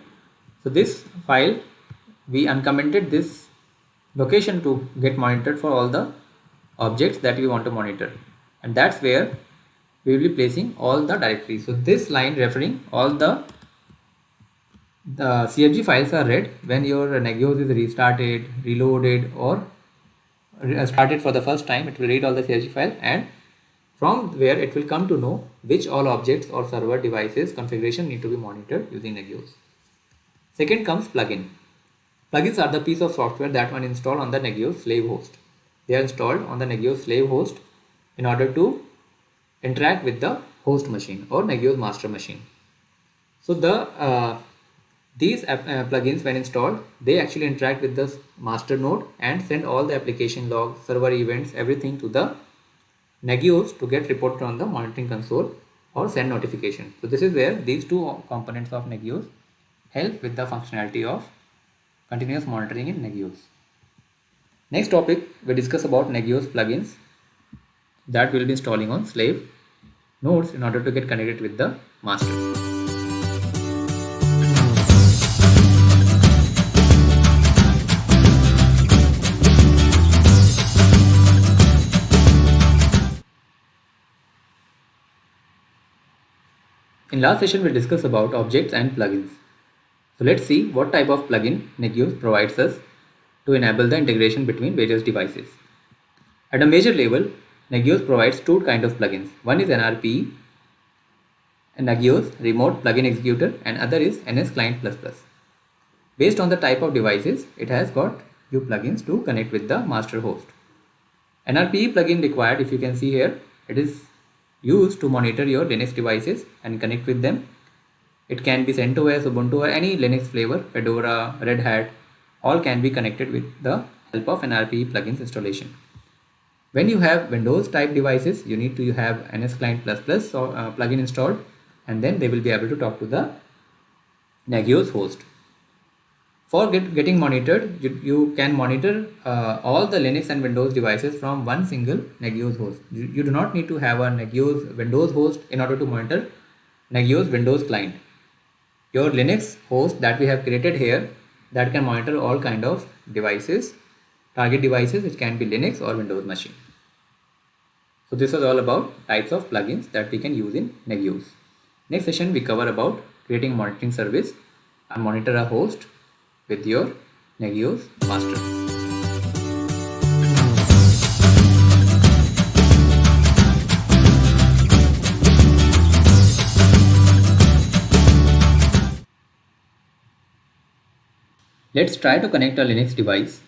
So this file, we uncommented this location to get monitored for all the objects that we want to monitor, and that's where we will be placing all the directories. So this line referring all the CFG files are read when your Negios is restarted, reloaded, or started for the first time. It will read all the CFG file, and from where it will come to know which all objects or server devices configuration need to be monitored using Negios. Second comes plugin. Plugins are the piece of software that one install on the Negios slave host. They are installed on the Negios slave host in order to interact with the host machine or Negios master machine. So these plugins, when installed, they actually interact with the master node and send all the application logs, server events, everything to the Negios to get reported on the monitoring console or send notification. So this is where these two components of Negios help with the functionality of continuous monitoring in Negios. Next topic, we discuss about Nagios plugins that we'll be installing on slave nodes in order to get connected with the master. In last session, we discussed about objects and plugins. So let's see what type of plugin Nagios provides us to enable the integration between various devices. At a major level, Nagios provides two kinds of plugins. One is NRPE, Nagios Remote Plugin Executor, and other is NS Client++. Based on the type of devices, it has got few plugins to connect with the master host. NRPE plugin required, if you can see here, it is used to monitor your Linux devices and connect with them. It can be CentOS, Ubuntu, or any Linux flavor, Fedora, Red Hat, all can be connected with the help of NRPE plugins installation. When you have Windows type devices, you need to have NS Client++ plugin installed, and then they will be able to talk to the Nagios host. For getting monitored, you can monitor all the Linux and Windows devices from one single Nagios host. You do not need to have a Nagios Windows host in order to monitor Nagios Windows client. Your Linux host that we have created here, that can monitor all kind of devices, target devices, which can be Linux or Windows machine. So this is all about types of plugins that we can use in Nagios. Next session we cover about creating monitoring service and monitor a host with your Nagios master. Let's try to connect a Linux device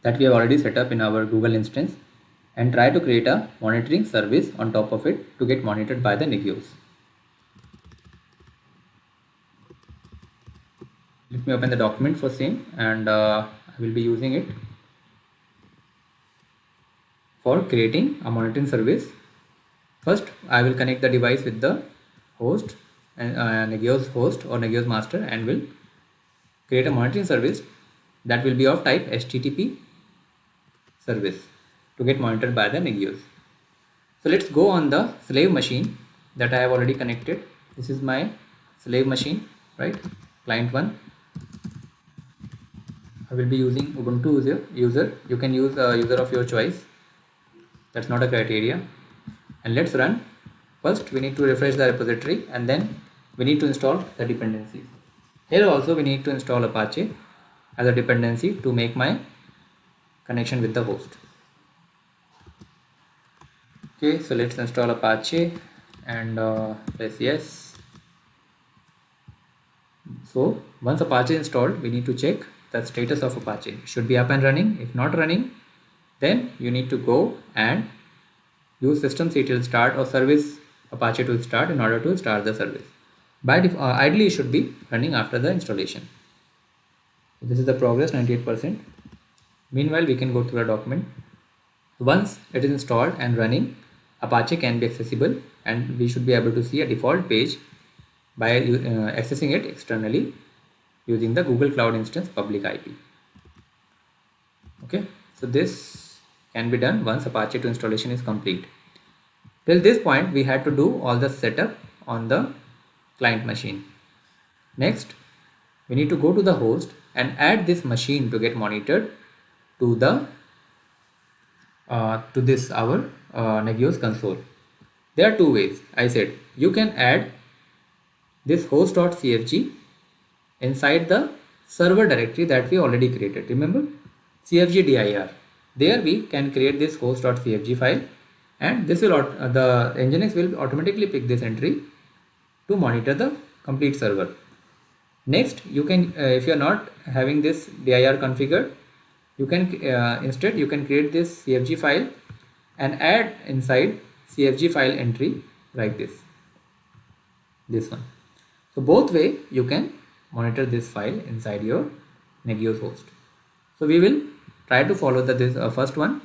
that we have already set up in our Google instance and try to create a monitoring service on top of it to get monitored by the Nagios. Let me open the document for same, and I will be using it for creating a monitoring service. First, I will connect the device with the host and Nagios host or Nagios master, and will create a monitoring service that will be of type HTTP service to get monitored by the Nagios. So let's go on the slave machine that I have already connected. This is my slave machine, right? Client 1. I will be using Ubuntu user. You can use a user of your choice. That's not a criteria. And let's run. First, we need to refresh the repository, and then we need to install the dependencies. Here also we need to install Apache as a dependency to make my connection with the host. Okay, so let's install Apache and press yes. So once Apache is installed, we need to check the status of Apache. It should be up and running. If not running, then you need to go and use systemctl start or service Apache to start in order to start the service. Ideally, it should be running after the installation. So this is the progress, 98%. Meanwhile, we can go through the document. Once it is installed and running, Apache can be accessible, and we should be able to see a default page by accessing it externally using the Google Cloud Instance public IP. Okay, so this can be done once Apache 2 installation is complete. Till this point, we had to do all the setup on the client machine. Next, we need to go to the host and add this machine to get monitored to the our Nagios console. There are two ways. I said you can add this host.cfg inside the server directory that we already created. Remember, cfg dir. There we can create this host.cfg file, and this will the Nginx will automatically pick this entry to monitor the complete server. Next, you can if you are not having this dir configured, you can instead you can create this cfg file and add inside cfg file entry like this one. So both way you can monitor this file inside your Nagios host. So we will try to follow this first one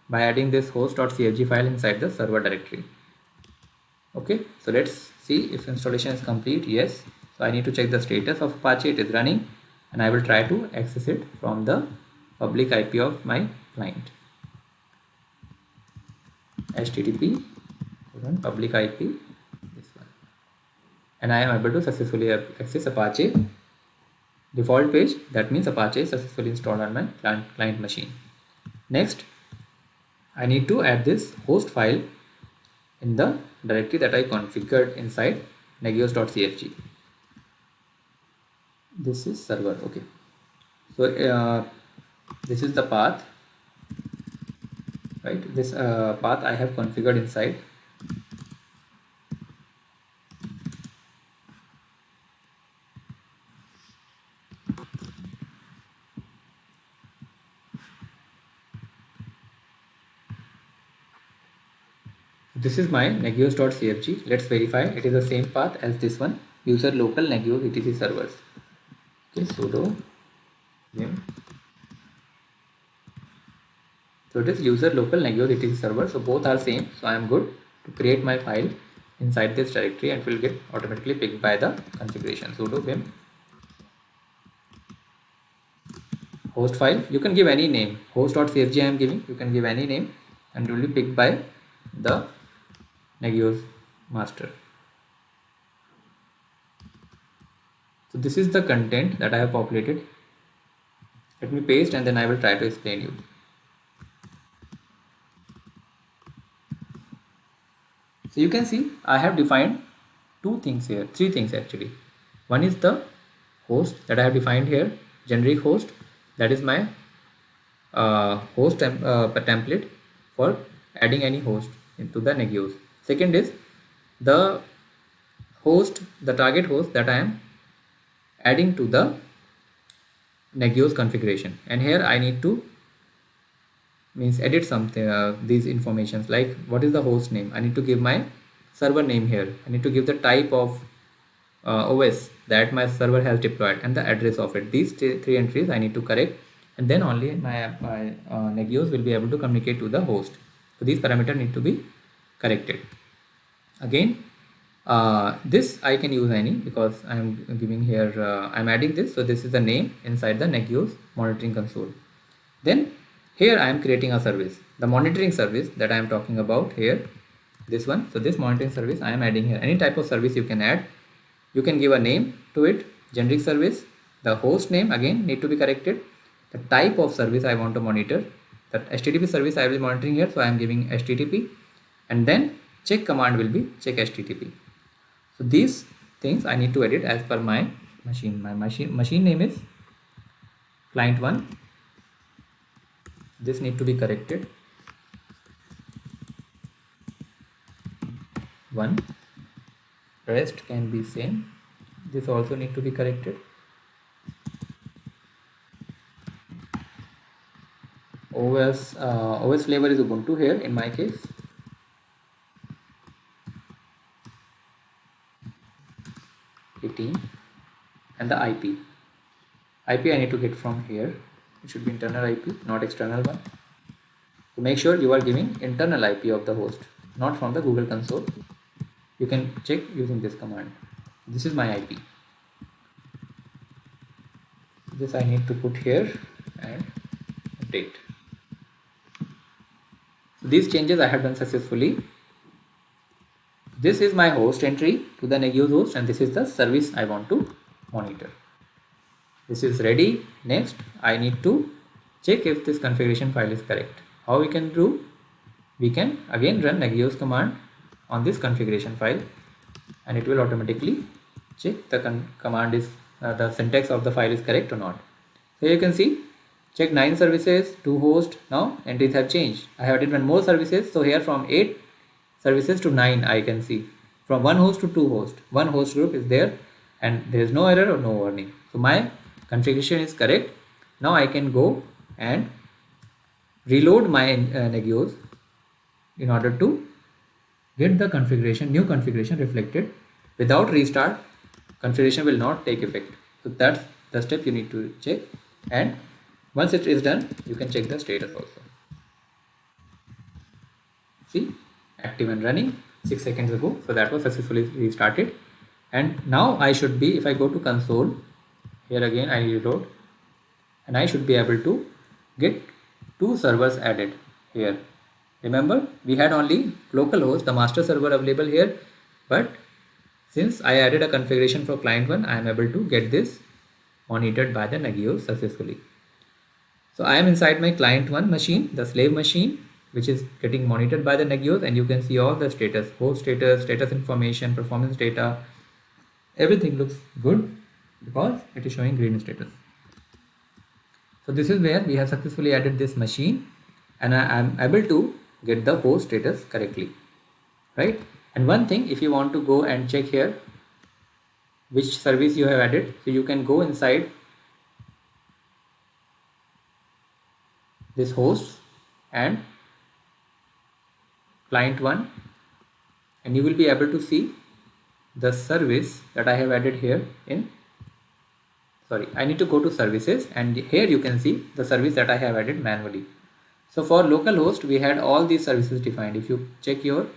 by adding this host.cfg file inside the server directory. Okay, so let's see if installation is complete. Yes, so I need to check the status of Apache. It is running, and I will try to access it from the public IP of my client, HTTP public IP, this one, and I am able to successfully access Apache default page. That means Apache is successfully installed on my client machine. Next, I need to add this host file in the directory that I configured inside nagios.cfg. This is server. Okay, so this is the path, right? This path I have configured inside. This is my nagios.cfg. Let's verify it is the same path as this one, user local nagios etc servers. Okay, sudo vim. So it is user local nagios etc server. So both are same. So I am good to create my file inside this directory and it will get automatically picked by the configuration. Sudo vim host file. You can give any name. Host.cfg I am giving. You can give any name and it will be picked by the Nagios master. So this is the content that I have populated. Let me paste and then I will try to explain you. So you can see I have defined two things here, three things actually. One is the host that I have defined here, generic host, that is my host template for adding any host into the Nagios. Second is the host, the target host that I am adding to the Nagios configuration, and here I need to edit something, these informations, like what is the host name. I need to give my server name here. I need to give the type of OS that my server has deployed and the address of it. These three entries I need to correct, and then only my Nagios will be able to communicate to the host. So these parameters need to be corrected. Again, this I can use any, because I am giving here, I am adding this. So this is the name inside the Nagios monitoring console. Then here I am creating a service, the monitoring service that I am talking about here, this one. So this monitoring service I am adding here. Any type of service you can add. You can give a name to it, generic service. The host name again need to be corrected. The type of service I want to monitor, the HTTP service I will be monitoring here, so I am giving HTTP, and then check command will be check HTTP. So these things I need to edit as per my machine. My machine name is client1. This need to be corrected. 1. Rest can be same. This also need to be corrected. OS flavor is Ubuntu here in my case. And the IP I need to get from here. It should be internal IP, not external one. So make sure you are giving internal IP of the host, not from the Google console. You can check using this command. This is my IP. This I need to put here and update. So these changes I have done successfully. This is my host entry to the Nagios host, and this is the service I want to monitor. This is ready. Next, I need to check if this configuration file is correct. How we can do? We can again run Nagios command on this configuration file, and it will automatically check the command is the syntax of the file is correct or not. So you can see, check 9 services, 2 hosts. Now entries have changed. I have added one more services. So here from 8 services to 9 I can see. From 1 host to 2 hosts. 1 host group is there, and there is no error or no warning. So my configuration is correct. Now I can go and reload my Nagios in order to get the configuration, new configuration reflected. Without restart, configuration will not take effect. So that's the step you need to check, and once it is done, you can check the status also. See, active and running 6 seconds ago. So that was successfully restarted, and now I should be, if I go to console, here again I reload, and I should be able to get two servers added here. Remember, we had only localhost, the master server available here, but since I added a configuration for client 1, I am able to get this monitored by the Nagios successfully. So I am inside my client 1 machine, the slave machine, which is getting monitored by the Nagios, and you can see all the status, host status, status information, performance data. Everything looks good because it is showing green status. So this is where we have successfully added this machine, and I am able to get the host status correctly, right? And one thing, if you want to go and check here which service you have added, so you can go inside this host and client 1, and you will be able to see the service that I have added here in, sorry, I need to go to services, and here you can see the service that I have added manually. So for localhost, we had all these services defined. If you check your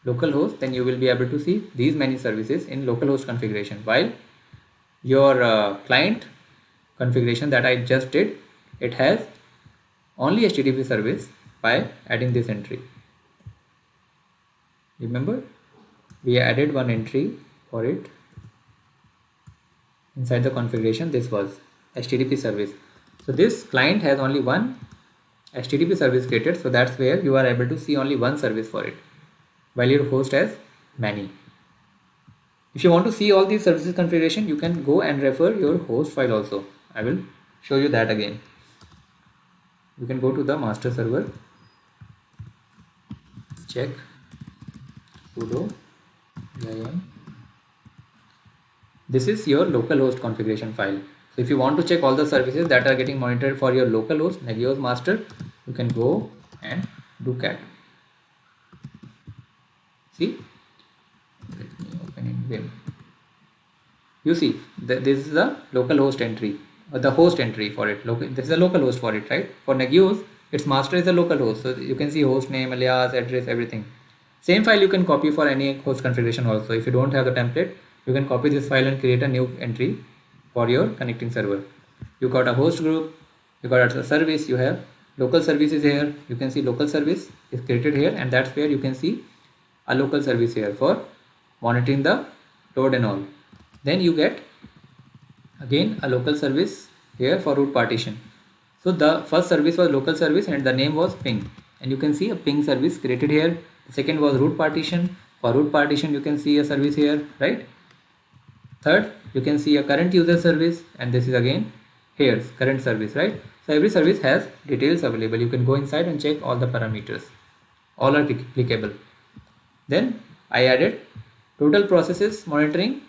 localhost, then you will be able to see these many services in localhost configuration, while your client configuration that I just did, it has only HTTP service by adding this entry. Remember, we added one entry for it inside the configuration. This was HTTP service. So this client has only one HTTP service created, so that's where you are able to see only one service for it, while your host has many. If you want to see all these services configuration, you can go and refer your host file also. I will show you that again. You can go to the master server, check sudo vim. This is your localhost configuration file. So if you want to check all the services that are getting monitored for your localhost Nagios master, you can go and do cat. See, let me open in Vim. You see that this is the localhost entry, or the host entry for it. This is a localhost for it, right? For Nagios, its master is a localhost, so you can see host name, alias, address, everything. Same file you can copy for any host configuration also. If you don't have the template, you can copy this file and create a new entry for your connecting server. You got a host group, you got a service, you have local services here. You can see local service is created here, and that's where you can see a local service here for monitoring the load and all. Then you get again a local service here for root partition. So the first service was local service and the name was ping, and you can see a ping service created here. The second was root partition. For root partition you can see a service here, right? Third, you can see a current user service, and this is again here's current service, right? So every service has details available. You can go inside and check all the parameters. All are clickable. Then I added total processes monitoring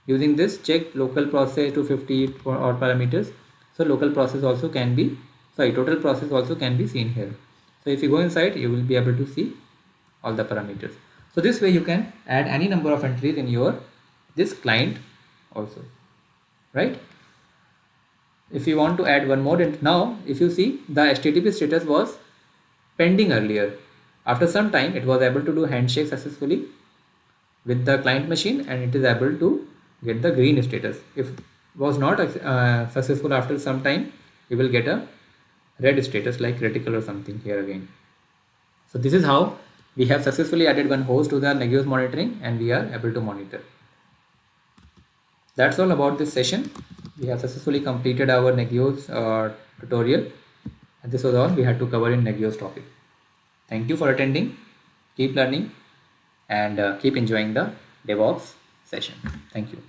using this check local process 250 for all parameters. So local process also can be, total process also can be seen here. So if you go inside, you will be able to see all the parameters. So this way you can add any number of entries in your this client also, right? If you want to add one more, now if you see, the HTTP status was pending earlier. After some time it was able to do handshake successfully with the client machine, and it is able to get the green status. If was not successful after some time, you will get a red status like critical or something here again. So this is how we have successfully added one host to the Nagios monitoring, and we are able to monitor. That's all about this session. We have successfully completed our Nagios tutorial, and this was all we had to cover in Nagios topic. Thank you for attending. Keep learning and keep enjoying the DevOps session. Thank you.